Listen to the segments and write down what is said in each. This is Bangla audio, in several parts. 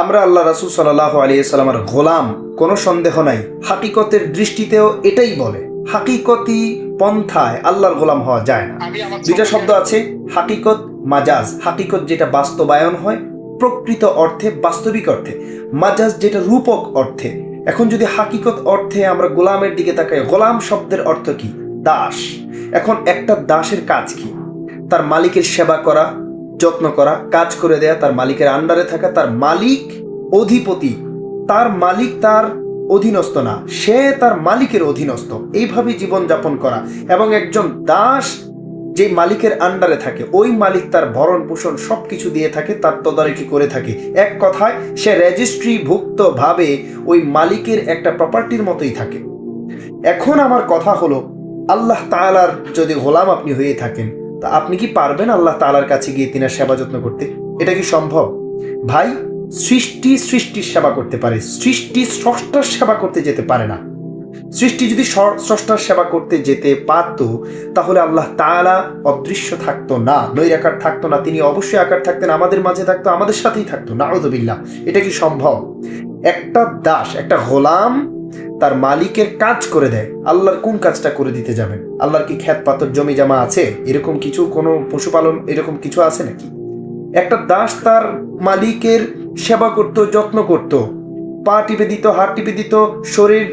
আমরা আল্লাহ রাসূল সাল্লাল্লাহু আলাইহি সাল্লামের গোলাম, কোনো সন্দেহ নাই। হাকিকতের দৃষ্টিতেও এটাই বলে, হাকিকতি পন্থায় আল্লাহর গোলাম হওয়া যায় না। দুইটা শব্দ আছে, হাকিকত, মাজাজ। হাকিকত যেটা বাস্তবায়ন হয় প্রকৃত অর্থে, বাস্তবিক অর্থে। মাজাজ যেটা রূপক অর্থে। এখন যদি হাকিকত অর্থে আমরা গোলামের দিকে তাকাই, গোলাম শব্দের অর্থ কি? দাস। এখন একটা দাসের কাজ কি? তার মালিকের সেবা করা, যত্ন করা, কাজ করে দেয়া, তার মালিকের আন্ডারে থাকা। তার মালিক অধিপতি, তার মালিক তার অধীনস্থ না, সে তার মালিকের অধীনস্থ। এইভাবে জীবন যাপন করা। এবং একজন দাস যে মালিকের আন্ডারে থাকে, ওই মালিক তার ভরণ পোষণ সবকিছু দিয়ে থাকে, তার তদারকি করে থাকে। এক কথায় সে রেজিস্ট্রিভুক্ত ভাবে ওই মালিকের একটা প্রপার্টির মতোই থাকে। এখন আমার কথা হলো, আল্লাহ তাআলার যদি গোলাম আপনি হয়ে থাকেন, তা আপনি কি পারবেন আল্লাহ তাআলার কাছে গিয়ে তিনার সেবা যত্ন করতে? এটা কি সম্ভব? ভাই, সৃষ্টির সেবা করতে পারে, সৃষ্টি স্রষ্টার সেবা করতে যেতে পারে না। সৃষ্টি যদি স্রষ্টার সেবা করতে যেতে পারত, তাহলে আল্লাহ তাআলা অদৃশ্য থাকতো না, নৈরাকার থাকতো না। তিনি অবশ্যই আকার থাকতেন, আমাদের মাঝে থাকতো, আমাদের সাথেই থাকতো। নাউযুবিল্লাহ। এটা কি সম্ভব? একটা দাস, একটা গোলাম তার মালিকের কাজ করে দেয়। আল্লাহর কোন কাজটা করে দিতে যাবেন? আল্লাহর কি ক্ষেত পাথর জমি জামা আছে? এরকম কিছু, কোনো পশুপালন এরকম কিছু আছে নাকি? একটা দাস তার মালিকের সেবা করত, যত্ন করত, পা টিপে দিত, হাত টিপে দিত, শরীর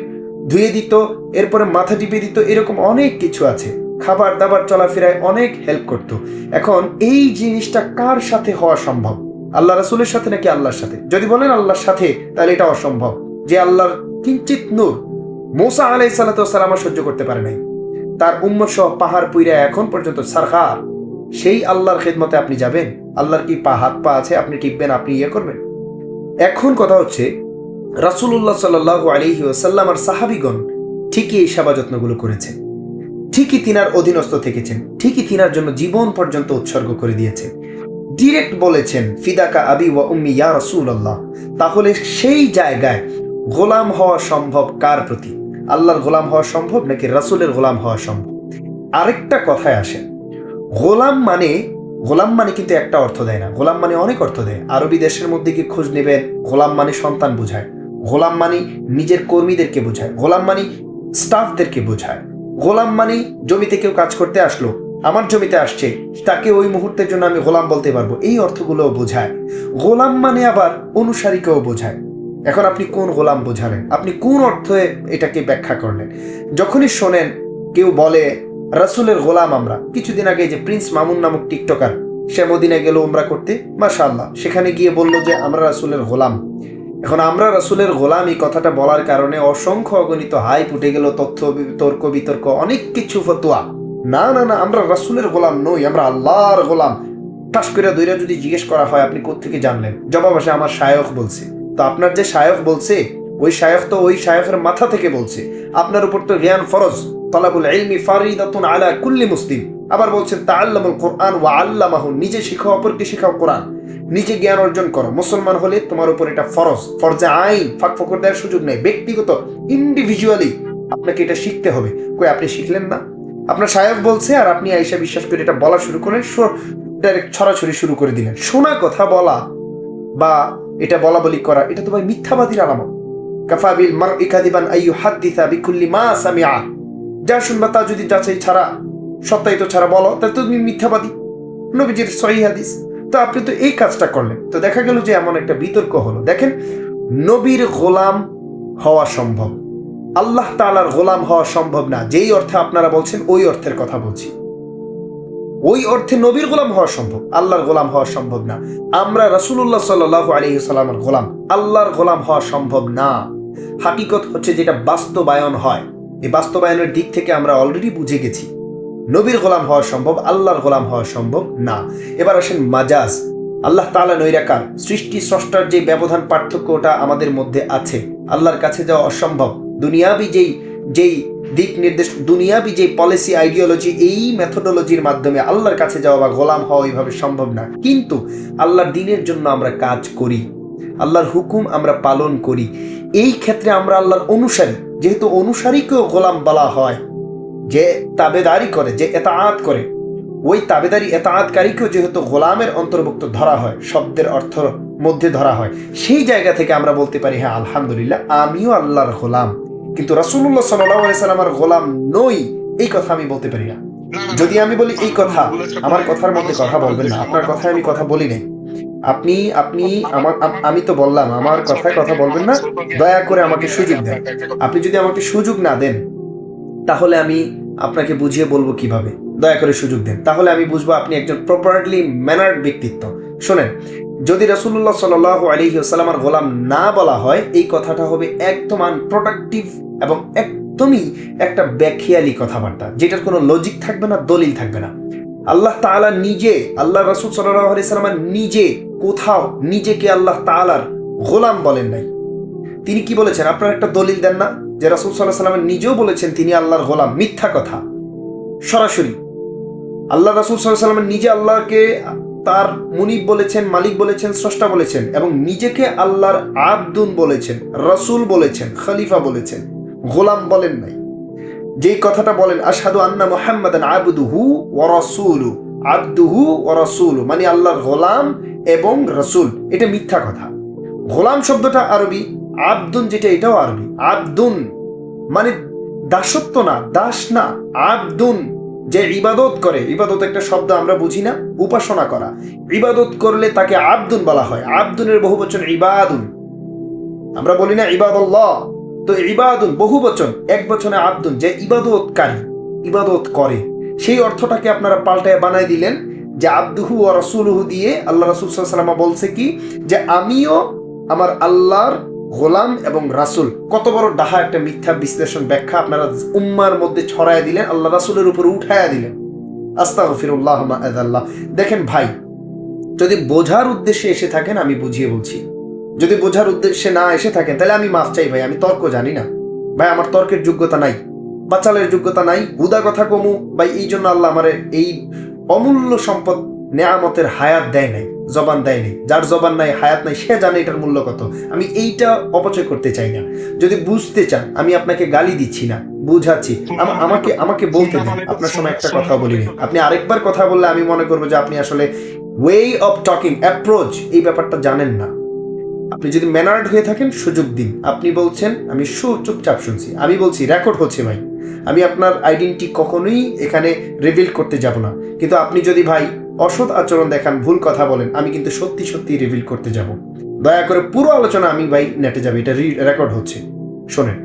ধুয়ে দিত, এরপরে মাথা টিপে দিত, এরকম অনেক কিছু আছে। খাবার দাবার চলাফেরায় অনেক হেল্প করত। এখন এই জিনিসটা কার সাথে হওয়া সম্ভব? আল্লাহ রাসূলের সাথে নাকি আল্লাহর সাথে? যদি বলেন আল্লাহর সাথে, তাহলে এটা অসম্ভব। যে আল্লাহর কিঞ্চিত নূর মূসা আলাইহিস সালাতু ওয়াস সালাম সহ্য করতে পারে নাই, তার উম্মত সহ পাহাড় পুইরা এখন পর্যন্ত সারখার, সেই আল্লাহর খেদমতে আপনি যাবেন? আল্লাহর কি হাত পা আছে? আপনি টিপবেন, আপনি ইয়ে করবেন? এখন কথা হচ্ছে, রাসূলুল্লাহ সাল্লাল্লাহু আলাইহি ওয়াসাল্লাম আর সাহাবীগণ ঠিকই এই সেবা যত্নগুলো করেছেন, ঠিকই তিনার অধীনস্থ থেকেছেন, ঠিকই তিনার জন্য জীবন পর্যন্ত উৎসর্গ করে দিয়েছেন। ডিরেক্ট বলেছেন, ফিদাকা আবি ওয়া উম্মি ইয়া রাসূলুল্লাহ। তাহলে সেই জায়গায় গোলাম হওয়া সম্ভব কার প্রতি? আল্লাহর গোলাম হওয়া সম্ভব নাকি রাসূলের গোলাম হওয়া সম্ভব? আরেকটা কথায় আসেন, গোলাম মানে কিন্তু একটা অর্থ দেয় না, গোলাম মানে অনেক অর্থ দেয়। আরবি দেশের মধ্যে কি খোঁজ নেবেন, গোলাম মানে সন্তান বোঝায়, গোলাম মানে নিজের কর্মীদেরকে বোঝায়, গোলাম মানে স্টাফদেরকে বোঝায়, গোলাম মানে জমিতে কেউ কাজ করতে আসলো, আমার জমিতে আসছে, তাকে ওই মুহূর্তের জন্য আমি গোলাম বলতে পারবো, এই অর্থগুলোও বোঝায়। গোলাম মানে আবার অনুসারীকেও বোঝায়। এখন আপনি কোন গোলাম বোঝালেন? আপনি কোন অর্থে এটাকে ব্যাখ্যা করলেন? যখনই শোনেন কেউ বলে রাসূলের গোলাম আমরা, কিছুদিন আগে যে প্রিন্স মামুন নামক টিকটকার, সে মদিনায় গেল উমরা করতে, মাশাআল্লাহ, সেখানে গিয়ে বলল যে আমরা রাসূলের গোলাম। এখন আমরা রাসূলের গোলাম এই কথাটা বলার কারণে অসংখ্য অগণিত হাইপ উঠে গেল, তথ্য তর্ক বিতর্ক, অনেক কিছু ফতোয়া। না না না, আমরা রাসূলের গোলাম নই, আমরা আল্লাহর গোলাম। ঠাস করে দইরা যদি জিজ্ঞেস করা হয় আপনি কোত্থেকে জানলেন, জবাব আসে আমার শায়খ বলছে। তো আপনার যে শায়খ বলছে, ওই শায়খ তো ওই শায়খের মাথা থেকে বলছে। আপনার উপর তো জ্ঞান ফরজ, তালাবুল ইলমি ফারিদাতুন আলা কুল্লি মুসলিম। আবার বলছেন তাআল্লামুল কুরআন ওয়া আল্লামাহু, নিজে শিখো, অপরকে শেখাও কোরআন, নিজে জ্ঞান অর্জন করো। মুসলমান হলে তোমার উপর এটা ফরজ, ফরজে আইন, ফাঁক ফোকর দেওয়ার সুযোগ নেই। ব্যক্তিগত ইন্ডিভিজুয়ালি আপনাকে এটা শিখতে হবে। কই আপনি শিখলেন না? আপনার শায়খ বলছে আর আপনি আয়েশা বিশ্বাস করে এটা বলা শুরু করেন, ডাইরেক্ট ছড়াছড়ি শুরু করে দিলেন। শোনা কথা বলা বা এটা বলা বলি করা, এটা তো ভাই মিথ্যাবাদীর আলামত। কাফা বিল মারই কাযিবান আইয়ুহাদ্দিসা বিকুল্লি মা সামিআ। যা শুনবা তা যদি যাচাই ছাড়া, সত্যায়িত ছাড়া বলো, তাহলে তো তুমি মিথ্যাবাদী। নবীজির সহিহ হাদিস। তো আপনি তো এই কাজটা করলেন, তো দেখা গেল যে এমন একটা বিতর্ক হলো। দেখেন, নবীর গোলাম হওয়া সম্ভব, আল্লাহ তাআলার গোলাম হওয়া সম্ভব না। যেই অর্থে আপনারা বলছেন ওই অর্থের কথা বলছি। ওই অর্থে নবীর গোলাম হওয়া সম্ভব, আল্লাহর গোলাম হওয়া সম্ভব না। আমরা রাসূলুল্লাহ সাল্লাল্লাহু আলাইহি ওয়াসাল্লামের গোলাম, আল্লাহর গোলাম হওয়া সম্ভব না। হাকিকত হচ্ছে যেটা বাস্তবায়ন হয়, এই বাস্তবায়নের দিক থেকে আমরা অলরেডি বুঝে গেছি নবীর গোলাম হওয়া সম্ভব, আল্লাহর গোলাম হওয়া সম্ভব না। এবার আসেন মাজাজ। আল্লাহ তাআলা নৈরাকার, সৃষ্টি স্রষ্টার যে ব্যবধান পার্থক্য ওটা আমাদের মধ্যে আছে। আল্লাহর কাছে যাওয়া অসম্ভব। দুনিয়াবি যেই দিক নির্দেশ, দুনিয়াবি যে পলিসি, আইডিওলজি, এই মেথোডোলজির মাধ্যমে আল্লাহর কাছে যাওয়া বা গোলাম হওয়া ওইভাবে সম্ভব না। কিন্তু আল্লাহর দ্বীনের জন্য আমরা কাজ করি, আল্লাহর হুকুম আমরা পালন করি, এই ক্ষেত্রে আমরা আল্লাহর অনুসারী। যেহেতু অনুসারীকেও গোলাম বলা হয়, যে তাবেদারি করে, যে এতাআত করে, ওই তাবেদারি এতাআতকারীকেও যেহেতু গোলামের অন্তর্ভুক্ত ধরা হয়, শব্দের অর্থ মধ্যে ধরা হয়, সেই জায়গা থেকে আমরা বলতে পারি হ্যাঁ আলহামদুলিল্লাহ আমিও আল্লাহর গোলাম, কিন্তু রাসূলুল্লাহ সাল্লাল্লাহু আলাইহি সাল্লামের গোলাম নই এই কথা আমি বলতে পারি না। যদি আমি বলি এই কথা, আমার কথার মধ্যে কথা বলবেন না, আপনার কথায় আমি কথা বলি নাই, আপনি আপনি আমি তো বললাম আমার কথায় কথা বলবেন না, দয়া করে আমাকে সুযোগ দেন। আপনি যদি আমাকে সুযোগ না দেন তাহলে আমি আপনাকে বুঝিয়ে বলবো কিভাবে? দয়া করে সুযোগ দেন, তাহলে আমি বুঝবো আপনি একজন প্রপারলি ম্যানার্ড ব্যক্তিত্ব। শোনেন, যদি রাসূলুল্লাহ সাল্লাল্লাহু আলাইহি ওয়াসাল্লামের গোলাম না বলা হয়, এই কথাটা হবে একদম আনপ্রোডাক্টিভ এবং একদমই একটা বেখেয়ালি কথাবার্তা, যেটার কোনো লজিক থাকবে না, দলিল থাকবে না। আল্লাহ তাআলা নিজে, আল্লাহ রাসূল সাল্লাল্লাহু আলাইহি ওয়াসাল্লাম নিজে কোথাও নিজেকে আল্লাহ তাআলার গোলাম বলেন নাই। তিনি কি বলেছেন? আপনার একটা দলিল দেন না যে রাসূল সাল্লাল্লাহু আলাইহি ওয়াসাল্লাম নিজেও বলেছেন তিনি আল্লাহর গোলাম। মিথ্যা কথা, সরাসরি আল্লাহ রাসূল সাল্লাল্লাহু আলাইহি ওয়াসাল্লাম নিজে আল্লাহকে তার মুনিব বলেছেন, মালিক বলেছেন, স্রষ্টা বলেছেন, এবং নিজেকে আল্লাহর আবদুন বলেছেন, রাসূল বলেছেন, খলিফা বলেছেন, গোলাম বলেন নাই। যেই কথাটা বলেন আশহাদু আন্না মুহাম্মাদান আবদুহু ওয়া রাসূলুহু, আবদুহু ওয়া রাসূলুহু মানে আল্লাহর গোলাম এবং রাসূল, এটা মিথ্যা কথা। গোলাম শব্দটা আরবি, আবদুন যেটা এটাও আরবি। আবদুন মানে দাসত্ব না, দাস না, আবদুন যে ইবাদত করে, ইবাদত একটা শব্দ আমরা বুঝি না, উপাসনা করা, ইবাদত করলে তাকে আবদুন বলা হয়। আবদুনের বহুবচন ইবাদুন, আমরা বলি না ইবাদুল্লাহ, তো ইবাদুন বহুবচন, এক বচনে আবদুন, যে ইবাদতকারী, ইবাদত করে। সেই অর্থটাকে আপনারা পাল্টায় বানাই দিলেন যে আবদুহু ওয়া রাসূলুহু দিয়ে আল্লাহ রাসূল সাল্লাল্লাহু আলাইহি ওয়াসাল্লাম বলছে কি যে আমিও আমার আল্লাহর গোলাম এবং রাসূল। কত বড় ডাহা একটা মিথ্যা বিশ্লেষণ ব্যাখ্যা আপনারা উম্মার মধ্যে ছড়ায় দিলেন, আল্লাহ রাসূলের উপর উঠায়া দিলেন। আস্তাগফিরুল্লাহ মা আযাল্লাহ। দেখেন ভাই, যদি বোঝার উদ্দেশ্যে এসে থাকেন আমি বুঝিয়ে বলছি, যদি বোঝার উদ্দেশ্যে না এসে থাকেন তাহলে আমি মাফ চাই ভাই, আমি তর্ক জানি না ভাই, আমার তর্কের যোগ্যতা নাই, বাচালের যোগ্যতা নাই, হুদা কথা কমু ভাই। এই জন্য আল্লাহ আমার এই অমূল্য সম্পদ নেয়ামতের হায়াত দেয় নাই, জবান দেয় নাই। যার জবান নাই, হায়াত নাই, সে জানে এটার মূল্য কত। আমি এইটা অপচয় করতে চাই না। যদি বুঝতে চান, আমি আপনাকে গালি দিচ্ছি না, বুঝাচ্ছি। আমাকে বলতে দেন। আপনার সময় একটা কথা বলিনি, আপনি আরেকবার কথা বললে আমি মনে করবো যে আপনি আসলে ওয়ে অফ টকিং, অ্যাপ্রোচ, এই ব্যাপারটা জানেন না। আপনি যদি ম্যানার্ড হয়ে থাকেন সুযোগ দিন। আপনি বলছেন, আমি চুপচাপ শুনছি, আমি বলছি রেকর্ড হচ্ছে ভাই, আমি আপনার আইডেন্টিটি কখনোই এখানে রিভিল করতে যাব না। কিন্তু আপনি যদি ভাই অসৎ আচরণ দেখান, ভুল কথা বলেন, আমি কিন্তু সত্যি সত্যি রিভিল করতে যাব। দয়া করে পুরো আলোচনা আমি ভাই নেটে যাবে, এটা রেকর্ড হচ্ছে। শোনেন,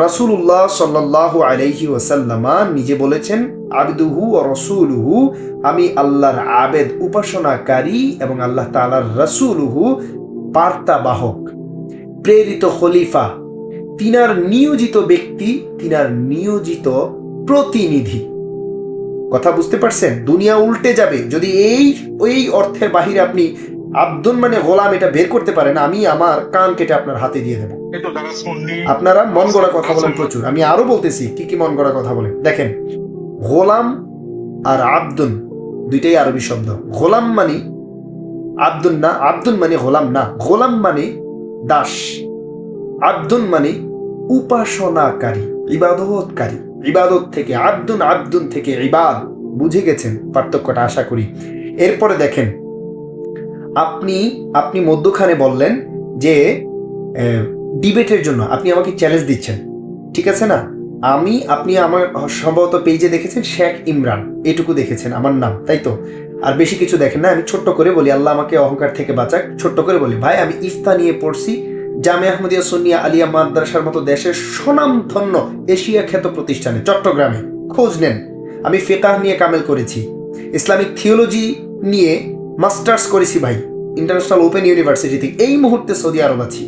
রাসূলুল্লাহ সাল্লাল্লাহু আলাইহি ওয়াসাল্লাম নিজে বলেছেন আবদুহু ওয়া রাসূলুহু, আমি আল্লাহর আবেদ, উপাসনাকারী, এবং আল্লাহ তাআলার রাসূলুহু বার্তাবাহক, প্রেরিত খলিফা, তিনার নিয়োজিত ব্যক্তি, তিনার নিয়োজিত প্রতিনিধি। কথা বুঝতে পারছেন? দুনিয়া উল্টে যাবে যদি এই অর্থের বাহিরে আপনি আব্দুন মানে গোলাম এটা বের করতে পারেন। আমি আমার কান কেটে আপনার হাতে দিয়ে দেব। আপনারা মন গড়া কথা বলেন প্রচুর, আমি আরো বলতেছি কি কি মন গড়া কথা বলেন। দেখেন, গোলাম আর আব্দুন দুইটাই আরবি শব্দ। গোলাম মানে আব্দুন না, আব্দুন মানে গোলাম না। গোলাম মানে দাস, আব্দুন মানে উপাসনাকারী, ইবাদতকারী। ইবাদত থেকে আব্দুন, আব্দুন থেকে ইবাদ। বুঝে গেছেন পার্থক্যটা আশা করি। এরপরে দেখেন, আপনি মধ্যখানে বললেন যে ডিবেটের জন্য আপনি আমাকে চ্যালেঞ্জ দিচ্ছেন, ঠিক আছে না? আপনি আমার সম্ভবত পেজে দেখেছেন শেখ ইমরান, এটুকু দেখেছেন আমার নাম, তাই তো? আর বেশি কিছু দেখেন না। আমি ছোট্ট করে বলি, আল্লাহ আমাকে অহংকার থেকে বাঁচাক। ছোট্ট করে বলি ভাই, আমি ইফতা নিয়ে পড়ছি জামিয়া আহমদিয়া সুন্নিয়া আলিয়া মাদ্রাসার মতো দেশের স্বনামধন্য এশিয়া খ্যাত প্রতিষ্ঠানে, চট্টগ্রামে। খোঁজ নেন। আমি ফিকাহ নিয়ে কামেল করেছি, ইসলামিক থিওলজি নিয়ে মাস্টার্স করেছি ভাই ইন্টারন্যাশনাল ওপেন ইউনিভার্সিটি থেকে। এই মুহূর্তে সৌদি আরব আছি,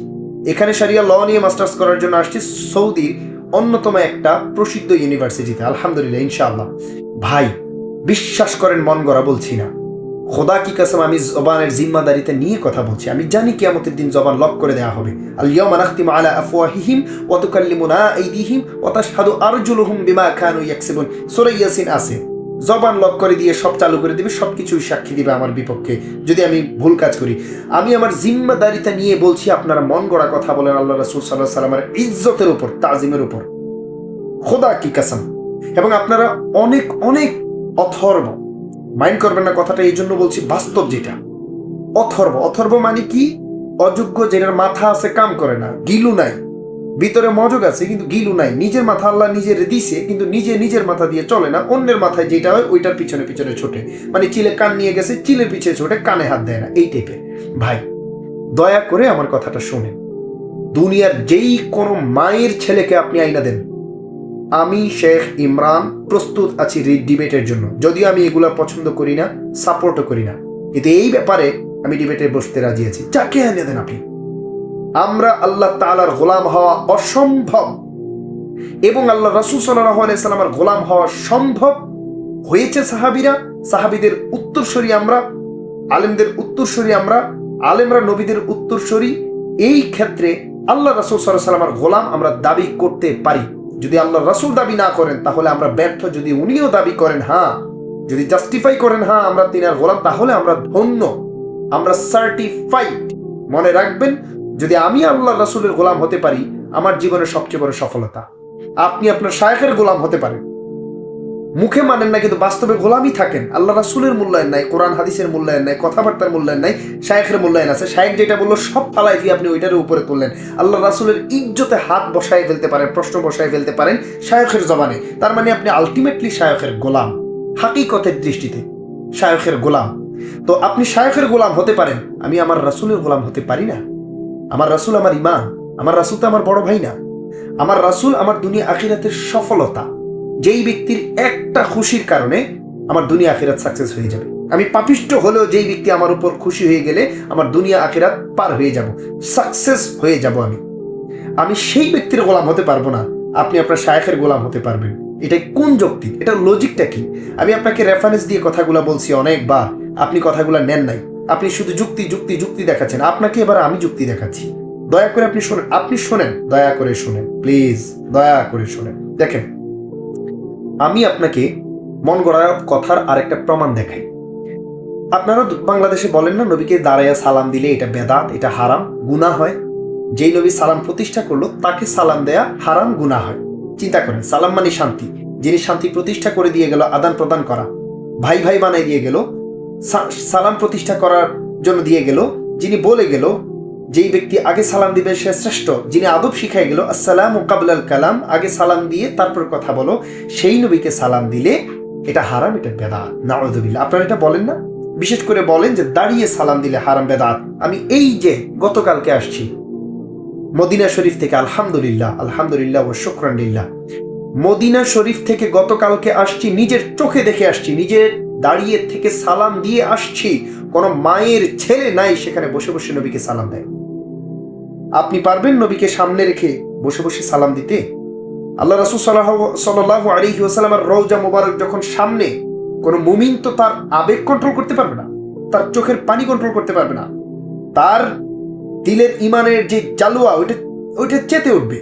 এখানে শারিয়া ল নিয়ে মাস্টার্স করার জন্য আসছি সৌদির অন্যতম একটা প্রসিদ্ধ ইউনিভার্সিটিতে, আলহামদুলিল্লাহ, ইনশাআল্লাহ। ভাই বিশ্বাস করেন, মন গড়া বলছি না, খোদা কি কসম, আমি জবানের জিম্মাদারিতে নিয়ে কথা বলছি। আমি জানি কিয়ামতের দিন জবান লক করে দেওয়া হবে। আল ইয়াউমা নাখতিমু আলা আফওয়াহিহিম ওয়া তুকাল্লিমুনা আইদিহিম ওয়া তাশহাদু আরজুলুহুম বিমা কানু ইয়াকসিবুন। সূরা ইয়াসিন আছে। জবান লক করে দিয়ে সব চালু করে দিবে, সবকিছুই সাক্ষী দিবে আমার বিপক্ষে যদি আমি ভুল কাজ করি। আমি আমার জিম্মাদারিতা নিয়ে বলছি, আপনারা মন গড়া কথা বলেন আল্লাহ রাসূল সাল্লাল্লাহু আলাইহি ওয়াসাল্লামের ইজ্জতের উপর, তাজিমের উপর, খোদা কি কসম। এবং আপনারা অনেক অনেক অথর্ব মাইন্ড করবেন না কথাটা, এই জন্য বলছি বাস্তব যেটা। অথর্ব, অথর্ব মানে কি? অযোগ্য, যেটার মাথা আছে কাম করে না, গিলু নাই, ভিতরে মজগ আছে কিন্তু গিলু নাই, নিজের মাথা আল্লাহ নিজের দিছে কিন্তু নিজের মাথা দিয়ে চলে না, অন্যের মাথায় যেটা হয় ওইটার পিছনে পিছনে ছোটে, মানে চিলে কান নিয়ে গেছে, চিলের পিছনে ছোটে, কানে হাত দেয় না, এই টাইপের। ভাই দয়া করে আমার কথাটা শোনেন, দুনিয়ার যেই কোনো মায়ের ছেলেকে আপনি আইনা দেন, আমি শেখ ইমরান প্রস্তুত আছি ডিবেটের জন্য, যদিও আমি এগুলা পছন্দ করি না, সাপোর্টও করি না, কিন্তু এই ব্যাপারে আমি ডিবেটে বসতে রাজি আছি। যাকে আইনা দেন আপনি। আমরা আল্লাহ তাআলার গোলাম হওয়া অসম্ভব এবং আল্লাহ রাসূল সাল্লাল্লাহু আলাইহি সাল্লামের গোলাম হওয়া সম্ভব হয়েছে সাহাবীরা, সাহাবীদের উত্তরসূরি আমরা, আলেমদের উত্তরসূরি আমরা, আলেমরা নবীদের উত্তরসূরি। এই ক্ষেত্রে আল্লাহ রাসূল সাল্লাল্লাহু আলাইহি সাল্লামের গোলাম আমরা দাবি করতে পারি। যদি আল্লাহ রাসূল দাবি না করেন তাহলে আমরা ব্যর্থ, যদি উনিও দাবি করেন হ্যাঁ, যদি জাস্টিফাই করেন হ্যাঁ আমরা তিনার গোলাম, তাহলে আমরা ধন্য, আমরা সার্টিফাইড। মনে রাখবেন, যদি আমি আল্লাহ রাসূলের গোলাম হতে পারি, আমার জীবনের সবচেয়ে বড় সফলতা। আপনি আপনার শায়েখের গোলাম হতে পারেন, মুখে মানেন না কিন্তু বাস্তবে গোলামই থাকেন, আল্লাহ রাসূলের মূল্যায়ন নাই, কোরআন হাদিসের মূল্যায়ন নাই, কথাবার্তার মূল্যায়ন নাই, শায়েখের মূল্যায়ন আছে। শায়েখ যেটা বললো সব ফালাই দিয়ে আপনি ওইটার উপরে তুললেন, আল্লাহ রাসূলের ইজ্জতে হাত বসায় ফেলতে পারেন, প্রশ্ন বসায় ফেলতে পারেন শায়েখের জবানে, তার মানে আপনি আলটিমেটলি শায়েখের গোলাম, হাকিকতের দৃষ্টিতে শায়েখের গোলাম। তো আপনি শায়েখের গোলাম হতে পারেন, আমি আমার রাসূলের গোলাম হতে পারি না। আমার রাসূল আমার ইমান, আমার রাসূল তো আমার বড় ভাই না, আমার রাসূল আমার দুনিয়া আখিরাতের সফলতা। যেই ব্যক্তির একটা খুশির কারণে আমার দুনিয়া আখিরাত সাকসেস হয়ে যাবে। আমি পাপিষ্ঠ হলেও যেই ব্যক্তি আমার উপর খুশি হয়ে গেলে আমার দুনিয়া আখিরাত পার হয়ে যাব, সাকসেস হয়ে যাব। আমি সেই ব্যক্তির গোলাম হতে পারবো না, আপনি আপনার শায়েখের গোলাম হতে পারবেন। এটাই কোন যৌক্তিক? এটা লজিকটা কি? আমি আপনাকে রেফারেন্স দিয়ে কথাগুলো বলছি অনেকবার, আপনি কথাগুলো নেন নাই, আপনি শুধু যুক্তি যুক্তি যুক্তি দেখাচ্ছেন। আপনাকে এবার আমি যুক্তি দেখাচ্ছি, দয়া করে আপনি শোনেন, আপনি শোনেন, দয়া করে শোনেন, প্লিজ দয়া করে শোনেন। দেখেন, আমি আপনাকে মন গড়া কথার আরেকটা প্রমাণ দেখাই। আপনারা বাংলাদেশে বলেন না, নবীকে দাঁড়াইয়া সালাম দিলে এটা বেদাত, এটা হারাম, গুনাহ হয়। যেই নবী সালাম প্রতিষ্ঠা করলো তাকে সালাম দেয়া হারাম, গুনাহ হয়। চিন্তা করেন, সালাম মানে শান্তি, যিনি শান্তি প্রতিষ্ঠা করে দিয়ে গেল, আদান প্রদান করা, ভাই ভাই বানাই দিয়ে গেল, সালাম প্রতিষ্ঠা করার জন্য দিয়ে গেল, যিনি বলে গেল যেই ব্যক্তি আগে সালাম দিবে সে শ্রেষ্ঠ, যিনি আদব শিখাই গেল আসসালামু কাবলাল কালাম, আগে সালাম দিয়ে তারপর কথা বলো, সেই নবীকে সালাম দিলে এটা হারাম, এটা বেদাত। নাউযুবিল্লাহ। আপনারা এটা বলেন না? বিশেষ করে বলেন যে দাঁড়িয়ে সালাম দিলে হারাম, বেদাত। আমি এই যে গতকালকে আসছি মদিনা শরীফ থেকে, আলহামদুলিল্লাহ আলহামদুলিল্লাহ ওয়া শুকরান লিল্লাহ, মদিনা শরীফ থেকে গতকালকে আসছি, নিজের চোখে দেখে আসছি, নিজের দাঁড়িয়ে থেকে সালাম দিয়ে আসছি। কোন মায়ের ছেলে নাই সেখানে বসে বসে নবীকে সালাম দেয়। আপনি পারবেন নবীকে সামনে রেখে বসে বসে সালাম দিতে? আল্লাহ রাসূল সাল্লাল্লাহু আলাইহি ওয়াসাল্লামের রওজা মুবারক যখন সামনে, কোন মুমিন তো তার আবেগ কন্ট্রোল করতে পারবে না, তার চোখের পানি কন্ট্রোল করতে পারবে না, তার দিলের ইমানের যে জালুয়া ওইটা চেতে উঠবে।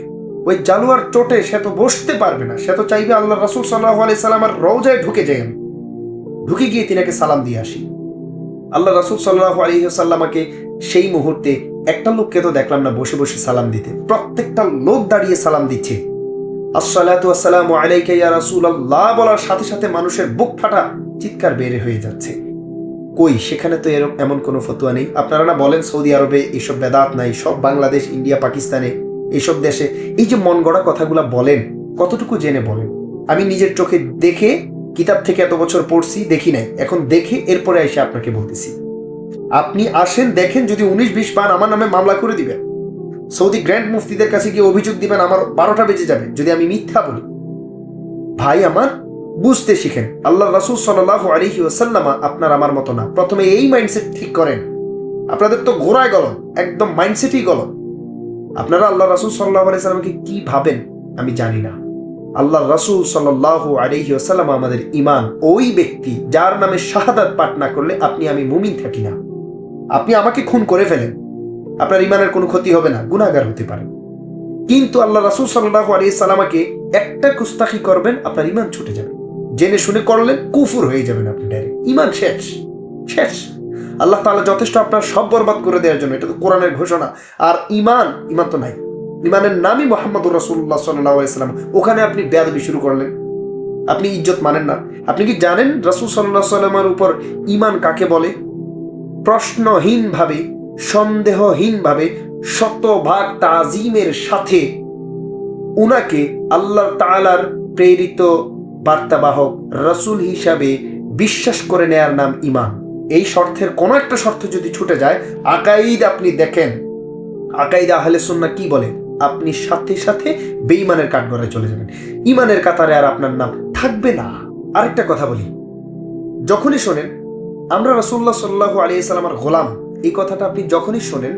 ওই জালুয়ার চোটে সে তো বসতে পারবে না, সে তো চাইবে আল্লাহ রাসূল সাল্লাল্লাহু আলাইহি সাল্লামের রওজায় ঢুকে যাই, আমি ঢুকে গিয়ে তিনাকে সালাম দিয়ে আসি। আল্লাহ রাসূল সাল্লাল্লাহু আলাইহি ওয়াসাল্লামকে সেই মুহূর্তে একটা লোককে তো দেখলাম না বসে বসে সালাম দিতে, প্রত্যেকটা লোক দাঁড়িয়ে সালাম দিচ্ছে। আসসালাতু ওয়াসসালামু আলাইকা ইয়া রাসূলুল্লাহ বলার সাথে সাথে মানুষের বুক ফাটা চিৎকার বের হয়ে যাচ্ছে। কই, সেখানে তো এমন কোনো ফতোয়া নেই। আপনারা না বলেন সৌদি আরবে এইসব বেদাত নাই, সব বাংলাদেশ, ইন্ডিয়া, পাকিস্তানে এইসব দেশে এই যে মন গড়া কথাগুলো বলেন, কতটুকু জেনে বলেন? আমি নিজের চোখে দেখে, কিতাব থেকে এত বছর পড়ছি, দেখি নাই, এখন দেখে এরপরে এসে আপনাকে বলতেছি। আপনি আসেন, দেখেন, যদি 19-20 পান আমার নামে মামলা করে দিবেন, সৌদি গ্র্যান্ড মুফতিদের কাছে গিয়ে অভিযোগ দিবেন, আমার 12টা বেজে যাবে যদি আমি মিথ্যা বলি। ভাই আমার, বুঝতে শিখেন, আল্লাহ রাসূল সাল্লাল্লাহু আলাইহি ওয়াসাল্লাম আপনার আমার মতো না। প্রথমে এই মাইন্ডসেট ঠিক করেন। আপনাদের তো ঘোড়ায় গলদ, একদম মাইন্ডসেটই গলদ। আপনারা আল্লাহ রাসূল সাল্লাল্লাহু আলাইহি ওয়াসাল্লামকে কি ভাবেন আমি জানি না। আল্লাহ রাসূল সাল্লাল্লাহু আলাইহি ওয়াসাল্লাম আমাদের ঈমান, ওই ব্যক্তি যার নামে শাহাদাত পাঠ না করলে আপনি আমি মুমিন থাকি না। আপনি আমাকে খুন করে ফেলেন, আপনার ঈমানের কোনো ক্ষতি হবে না, গুনাহগার হতে পারেন, কিন্তু আল্লাহ রাসূল সাল্লাল্লাহু আলাইহি ওয়াসাল্লামকে একটা গুস্তাখি করবেন, আপনার ঈমান ছুটে যাবে। জেনে শুনে করলেন, কুফর হয়ে যাবেন আপনি, ডাইরেক্ট ঈমান শেষ শেষ। আল্লাহ তাআলা যথেষ্ট আপনার সব বরবাদ করে দেওয়ার জন্য, এটা তো কোরআনের ঘোষণা। আর ঈমান তো নাই, ঈমানের নামই মুহাম্মদুর রাসূলুল্লাহ সাল্লাল্লাহু আলাইহি ওয়াসাল্লাম, ওখানে আপনি বেয়াদবি শুরু করলেন। আপনি ইজ্জত মানেন না। আপনি কি জানেন রাসূল সাল্লাল্লাহু আলাইহি ওয়াসাল্লামের উপর ঈমান কাকে বলে? প্রশ্নহীনভাবে, সন্দেহহীনভাবে, শতভাগ তাজিমের সাথে উনাকে আল্লাহ তাআলার প্রেরিত বার্তাবাহক রাসূল হিসাবে বিশ্বাস করে নেয়ার নাম ঈমান। এই শর্তের কোনো একটা শর্ত যদি ছুটে যায়, আকাইদ আপনি দেখেন, আকাইদ আহলে সুন্নাহ কি বলে, আপনি সাথে সাথে বেঈমানের কাঠগড়ায় চলে যাবেন, ঈমানের কাতারে আর আপনার নাম থাকবে না। আরেকটা কথা বলি, যখনই শোনেন আমরা রাসূলুল্লাহ সাল্লাল্লাহু আলাইহি সাল্লামের গোলাম, এই কথাটা আপনি যখনই শোনেন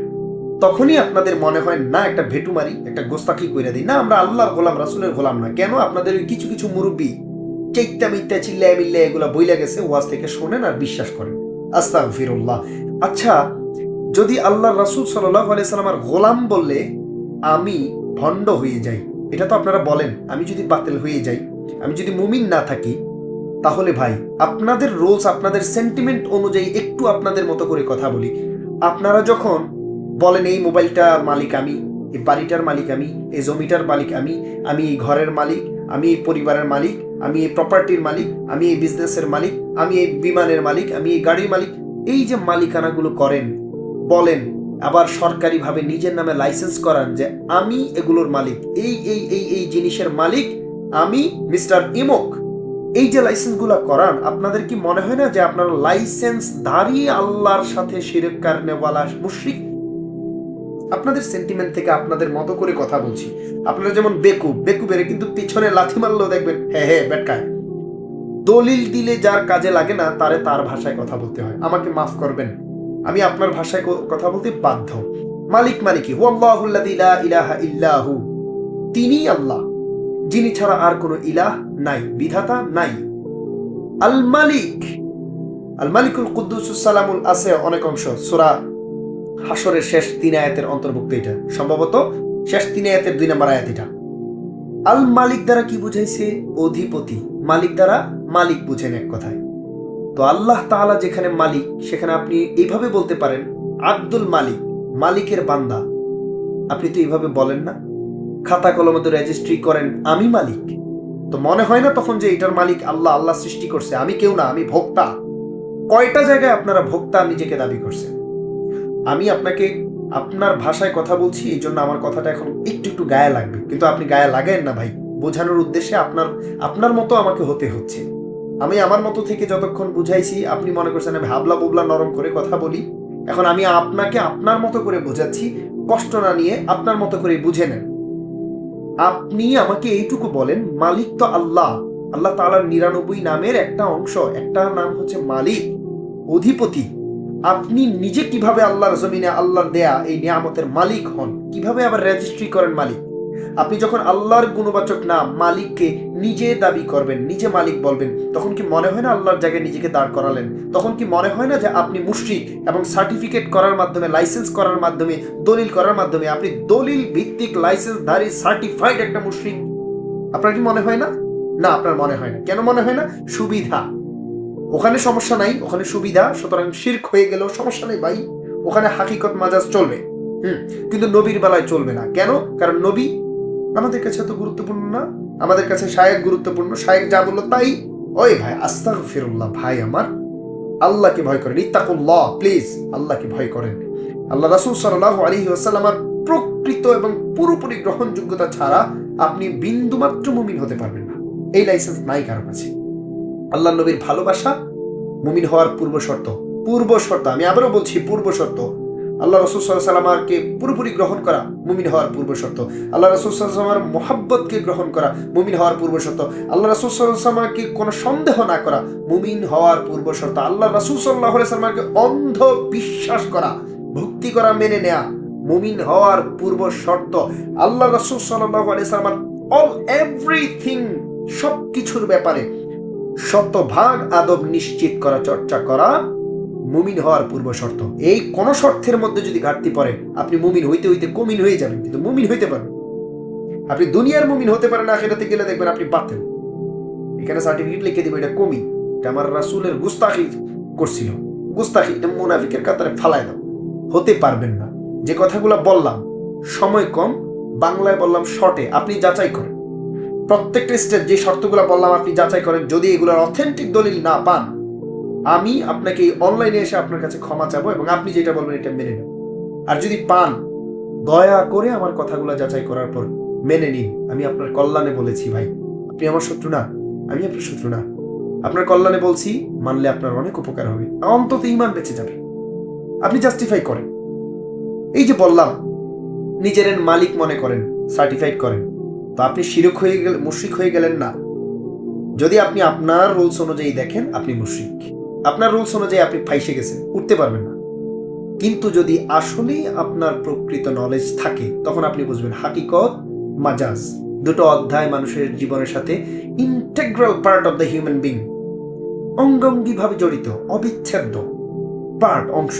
তখনই আপনাদের মনে হয় না একটা ভেটুমারি, একটা গোস্তাকি কইরা দিই, না আমরা আল্লাহর গোলাম, রাসূলের গোলাম না। কেন? আপনাদের ওই কিছু কিছু মুরব্বী চেইত্তা মিথ্যা চিল্লায় মিল্লায় এগুলা বইলা গেছে, ওয়াজ থেকে শোনেন আর বিশ্বাস করেন। আস্তাগফিরুল্লাহ। আচ্ছা, যদি আল্লাহর রাসূল সাল্লাল্লাহু আলাইহি সাল্লামের গোলাম বললে আমি ভণ্ড হয়ে যাই, এটা তো আপনারা বলেন, আমি যদি বাতিল হয়ে যাই, আমি যদি মুমিন না থাকি, তাহলে ভাই আপনাদের রুলস, আপনাদের সেন্টিমেন্ট অনুযায়ী একটু আপনাদের মতো করে কথা বলি। আপনারা যখন বলেন এই মোবাইলটার মালিক আমি, এই বাড়িটার মালিক আমি, এই জমিটার মালিক আমি, আমি এই ঘরের মালিক, আমি এই পরিবারের মালিক, আমি এই প্রপার্টির মালিক, আমি এই বিজনেসের মালিক, আমি এই বিমানের মালিক, আমি এই গাড়ির মালিক, এই যে মালিকানাগুলো করেন বলেন, আবার সরকারিভাবে নিজের নামে লাইসেন্স করান যে আমি এগুলোর মালিক, এই এই এই এই জিনিসের মালিক আমি মিস্টার ইমক, এই যে লাইসেন্সগুলো করান, আপনাদের কি মনে হয় না যে আপনারা লাইসেন্স ধারী আল্লাহর সাথে শিরক কারনেওয়ালা মুশরিক? আপনাদের সেন্টিমেন্ট থেকে আপনাদের মতো করে কথা বলছি। আপনারা যেমন বেকুব, বেকুবের কিন্তু পিছনে লাথি মারলেও দেখবেন হ্যাঁ হ্যাঁ বেটকায়। দলিল দিলে যার কাজে লাগে না তারে তার ভাষায় কথা বলতে হয়। আমাকে মাফ করবেন, আমি আপনার ভাষায় কথা বলতে বাধ্য। মালিক মানে কি? হুয়াল্লাহুল্লাযী লা ইলাহা ইল্লাহু, তিনিই আল্লাহ, যিনি ছাড়া আর কোনো ইলাহ নাই, বিধাতা নাই। আল মালিক, আল মালিকুল কুদ্দুসুস সালামুল, আছে অনেক অংশ, সূরা হাশরের শেষ 3 আয়াতের অন্তর্ভুক্ত, এটা সম্ভবত শেষ 3 আয়াতের 2 নম্বর আয়াত। এটা আল মালিক দ্বারা কি বুঝাইছে? অধিপতি। মালিক দ্বারা মালিক বুঝেন এক কথায়। তো আল্লাহ তাআলা যেখানে মালিক, সেখানে আপনি এইভাবে বলতে পারেন আব্দুল মালিক, মালিকের বান্দা। আপনি তো এইভাবে বলেন না, খাতা কলমে তো রেজিস্ট্রি করেন আমি মালিক। তো মনে হয় না তখন যে এটার মালিক আল্লাহ, আল্লাহ সৃষ্টি করছে, আমি কেউ না, আমি ভোক্তা। কয়টা জায়গায় আপনারা ভোক্তা নিজেকে দাবি করছেন? আমি আপনাকে আপনার ভাষায় কথা বলছি, এই জন্য আমার কথাটা এখন একটু একটু গায়ে লাগবে, কিন্তু আপনি গায়ে লাগায়েন না ভাই। বোঝানোর উদ্দেশ্যে আপনার মতো আমাকে হতে হচ্ছে। আমি আমার মতো থেকে যতক্ষণ বুঝাইছি, আপনি মনে করছেন আমি হাবলা বুবলা নরম করে কথা বলি। এখন আমি আপনাকে আপনার মতো করে বোঝাচ্ছি, কষ্ট না নিয়ে আপনার মতো করে বুঝে নেন। আপনি আমাকে এইটুকু বলেন, মালিক তো আল্লাহ, আল্লাহ তাআলার 99 নামের একটা অংশ, একটা নাম হচ্ছে মালিক, অধিপতি। আপনি নিজে কিভাবে আল্লাহর জমিনে আল্লাহর দেয়া এই নিয়ামতের মালিক হন? কিভাবে আবার রেজিস্ট্রি করেন মালিক? আপনি যখন আল্লাহর গুণবাচক নাম মালিককে নিজে দাবি করবেন, নিজে মালিক বলবেন, তখন কি মনে হয় না আল্লাহর জায়গায় নিজেকে দাঁড় করালেন? তখন কি মনে হয় না যে আপনি মুশরিক, এবং সার্টিফিকেট করার মাধ্যমে, লাইসেন্স করার মাধ্যমে, দলিল করার মাধ্যমে আপনি দলিল ভিত্তিক লাইসেন্সধারী সার্টিফাইড একটা মুশরিক? আপনার কি মনে হয় না? না, আপনার মনে হয় না। কেন মনে হয় না? সুবিধা। ওখানে সমস্যা নাই, ওখানে সুবিধা, সুতরাং শিরক হয়ে গেল, সমস্যা নেই ভাই, ওখানে হাকিকত মাজাজ চলবে। কিন্তু নবীর বেলায় চলবে না। কেন? কারণ নবী আমাদের কাছে এত গুরুত্বপূর্ণ না, আমাদের কাছে শায়েক গুরুত্বপূর্ণ। শায়েক যা বললো তাই। ওই ভাই আস্তাগফিরুল্লাহ, ভাই আমার, আল্লাহকে ভয় করেন, ইত্তাকুল্লাহ, প্লিজ আল্লাহকে ভয় করেন। আল্লাহ রাসূল সাল্লাল্লাহু আলাইহি ওয়াসাল্লামের প্রকৃত এবং পুরোপুরি গ্রহণযোগ্যতা ছাড়া আপনি বিন্দুমাত্র মুমিন হতে পারবেন না। এই লাইসেন্স নাই কারো কাছে। আল্লাহ নবীর ভালোবাসা মুমিন হওয়ার পূর্ব শর্ত। পূর্ব শর্ত, আমি আবারও বলছি পূর্ব শর্ত। আল্লাহ রাসূল সাল্লাল্লাহু আলাইহি ওয়াসাল্লামকে পুরোপুরি গ্রহণ করা মুমিন হওয়ার পূর্ব শর্ত। আল্লাহ রাসূল সাল্লাল্লাহু আলাইহি ওয়াসাল্লামের মুহাব্বতকে গ্রহণ করা মুমিন হওয়ার পূর্ব শর্ত। আল্লাহ রাসূল সাল্লাল্লাহু আলাইহি ওয়াসাল্লামকে কোনো সন্দেহ না করা মুমিন হওয়ার পূর্ব শর্ত। আল্লাহ রাসূল সাল্লাল্লাহু আলাইহি ওয়াসাল্লামকে অন্ধ বিশ্বাস করা, ভক্তি করা, মেনে নেয়া মুমিন হওয়ার পূর্ব শর্ত। আল্লাহ রাসূল সাল্লাল্লাহু আলাইহি ওয়াসাল্লাম অল এভরিথিং, সবকিছুর ব্যাপারে শতভাগ আদব নিশ্চিত করা, চর্চা করা মুমিন হওয়ার পূর্ব শর্ত। এই কোন শর্তের মধ্যে যদি ঘাটতি পড়ে, আপনি মুমিন হইতে হইতে কমিন হয়ে যাবেন, কিন্তু মুমিন হইতে পারবেন। আপনি দুনিয়ার মুমিন হতে পারেন, আখিরাতে গেলে দেখবেন আপনি বাতিল। এখানে সার্টিফিকেট লিখে দিব এটা কমিন, এটা আমার রাসূলের গুস্তাখি করছিল, গুস্তাখি, এটা মুনাফিকের কাতারে ফালায় দাও। হতে পারবেন না। যে কথাগুলো বললাম, সময় কম, বাংলায় বললাম শর্টে, আপনি যাচাই করেন। প্রত্যেকটা স্টেপ যে শর্তগুলো বললাম আপনি যাচাই করেন, যদি এগুলোর অথেন্টিক দলিল না পান, আমি আপনাকে অনলাইনে এসে আপনার কাছে ক্ষমা চাবো এবং আপনি যেটা বলবেন এটা মেনে নেন। আর যদি পান, দয়া করে আমার কথাগুলো যাচাই করার পর মেনে নিন। আমি আপনার কল্যাণে বলেছি ভাই, আপনি আমার শত্রু না, আমি আপনার শত্রু না, আপনার কল্যাণে বলছি, মানলে আপনার অনেক উপকার হবে, অন্তত ঈমান বেঁচে যাবে। আপনি জাস্টিফাই করেন। এই যে বললাম নিজের মালিক মনে করেন, সার্টিফাইড করেন, তো আপনি শিরক হয়ে গেলে, মুশরিক হয়ে গেলেন না। যদি আপনি আপনার রুলস অনুযায়ী দেখেন, আপনি মুশরিক। আপনার রুলস অনুযায়ী আপনি ফাইসে গেছেন, উঠতে পারবেন না। কিন্তু যদি আসলেই আপনার প্রকৃত নলেজ থাকে, তখন আপনি বুঝবেন হাকিকত, মাজাজ দুটো অধ্যায় মানুষের জীবনের সাথে integral part of the human being, অঙ্গাঙ্গিভাবে জড়িত, অবিচ্ছেদ্য পার্ট, অংশ।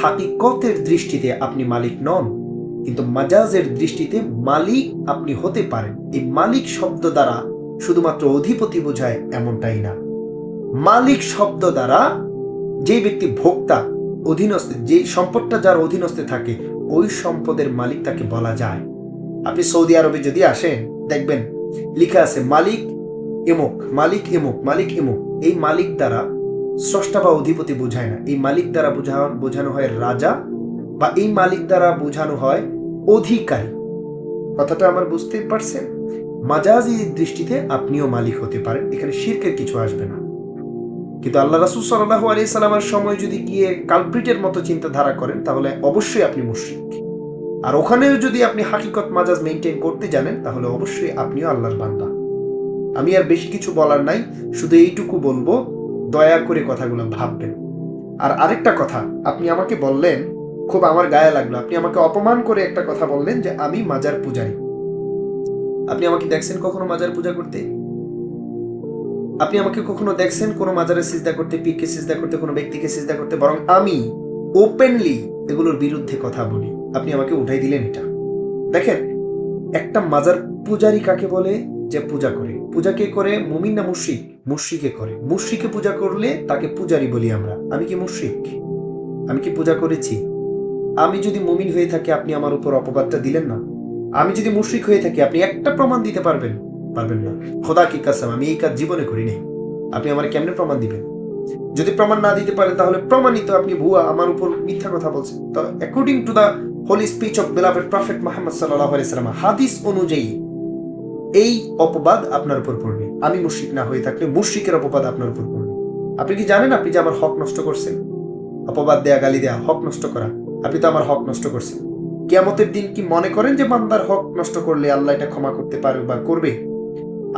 হাকিকতের দৃষ্টিতে আপনি মালিক নন, কিন্তু মাজাজের দৃষ্টিতে মালিক আপনি হতে পারেন। এই মালিক শব্দ দ্বারা শুধুমাত্র অধিপতি বোঝায় এমনটাই না। মালিক শব্দ দ্বারা যে ব্যক্তি ভোক্তা, অধীনস্থ, যে সম্পদটা যার অধীনস্থে থাকে, ওই সম্পদের মালিক তাকে বলা যায়। আপনি সৌদি আরবে যদি আসেন, দেখবেন লেখা আছে মালিক এমুক, মালিক এমুক, মালিক এমুক। এই মালিক দ্বারা স্রষ্টা বা অধিপতি বোঝায় না। এই মালিক দ্বারা বোঝানো হয় রাজা, বা এই মালিক দ্বারা বোঝানো হয় অধিকারী। কথাটা আমার বুঝতে পারছেন? মাজাজি দৃষ্টিতে আপনিও মালিক হতে পারেন, এখানে শিরকের কিছু আসবে না। কিন্তু আল্লাহ রাসূল সাল্লাল্লাহু আলাইহি সাল্লামের সময় যদি গিয়ে কালপ্রিটের মতো চিন্তাধারা করেন, তাহলে অবশ্যই আপনি মুশরিক। আর ওখানেও যদি আপনি হাকিকত মাজাজ মেইনটেইন করতে জানেন, তাহলে অবশ্যই আপনিও আল্লাহর বান্দা। আমি আর বেশি কিছু বলার নাই, শুধু এইটুকু বলবো, দয়া করে কথাগুলো ভাববেন। আর আরেকটা কথা, আপনি আমাকে বললেন, খুব আমার গায়ে লাগলো, আপনি আমাকে অপমান করে একটা কথা বললেন যে আমি মাজার পূজারী। আপনি আমাকে দেখছেন কখনো মাজার পূজা করতে? আপনি আমাকে কখনো দেখছেন কোনো মাজারে সিজদা করতে, পীরকে সিজদা করতে, কোনো ব্যক্তিকে সিজদা করতে? বরং আমি ওপেনলি এগুলোর বিরুদ্ধে কথা বলি, আপনি আমাকে উঠাই দিলেন এটা। দেখেন, একটা মাজার পূজারী কাকে বলে? যে পূজা করে। পূজা কে করে? মুমিন না মুশরিক? মুশরিকে করে। মুশরিকে পূজা করলে তাকে পূজারী বলি আমরা। আমি কি মুশরিক? আমি কি পূজা করেছি? আমি যদি মুমিন হয়ে থাকি, আপনি আমার উপর অপবাদটা দিলেন না। আমি যদি মুশরিক হয়ে থাকি, আপনি একটা প্রমাণ দিতে পারবেন? পারবেন না। খোদা কি কসম, আমি এই কাজ জীবনে করি নাই। আপনি আমার কেমনে প্রমাণ দিবেন? যদি প্রমাণ না দিতে পারেন, তাহলে প্রমাণিত আপনি ভুয়া, আমার উপর মিথ্যা কথা বলছেন। তো according to the holy speech of beloved prophet Muhammad সাল্লাল্লাহু আলাইহি সাল্লাম, হাদিস অনুযায়ী এই অপবাদ আপনার উপর পড়বে। আমি মুশরিক না হয়ে থাকলে মুশরিকের অপবাদ আপনার উপর পড়বে। আপনি কি জানেন আপনি যে আমার হক নষ্ট করছেন? অপবাদ দেয়া, গালি দেয়া, হক নষ্ট করা। আপনি তো আমার হক নষ্ট করছেন। কিয়ামতের দিন কি মনে করেন যে বান্দার হক নষ্ট করলে আল্লাহ এটা ক্ষমা করতে পারে বা করবে?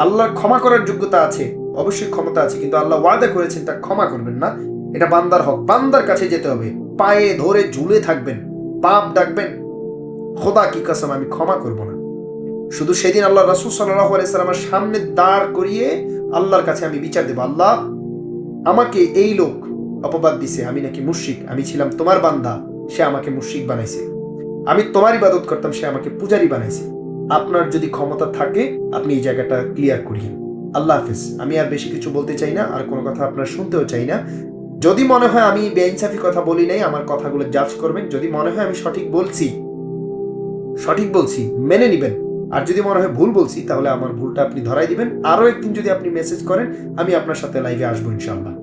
আল্লাহর ক্ষমা করার যোগ্যতা আছে, অবশ্যই ক্ষমতা আছে, কিন্তু আল্লাহ ওয়াদা করেছেন তা ক্ষমা করবেন না। এটা বান্দার হক, বান্দার কাছে যেতে হবে, পায়ে ধরে ঝুলে থাকবেন, পাপ ডাকবেন, খোদা কি কসম আমি ক্ষমা করব না। শুধু সেদিন আল্লাহ রাসূল সাল্লাল্লাহু আলাইহি সাল্লামের সামনে দাঁড় করিয়ে আল্লাহর কাছে আমি বিচার দেব, আল্লাহ আমাকে এই লোক অপবাদ দিছে, আমি নাকি মুশরিক, আমি ছিলাম তোমার বান্দা, সে আমাকে মুশরিক বানাইছে, আমি তোমার ইবাদত করতাম, সে আমাকে পূজারি বানাইছে। আপনার যদি ক্ষমতা থাকে, আপনি এই জায়গাটা ক্লিয়ার করিয়েন। আল্লাহ হাফেজ। আমি আর বেশি কিছু বলতে চাই না, আর কোনো কথা আপনার শুনতেও চাই না। যদি মনে হয় আমি বেইনসাফি কথা বলি নাই, আমার কথাগুলো জাজ করবেন। যদি মনে হয় আমি সঠিক বলছি মেনে নিবেন। আর যদি মনে হয় ভুল বলছি, তাহলে আমার ভুলটা আপনি ধরাই দিবেন। আরো একদিন যদি আপনি মেসেজ করেন, আমি আপনার সাথে লাইভে আসবো ইনশাআল্লাহ।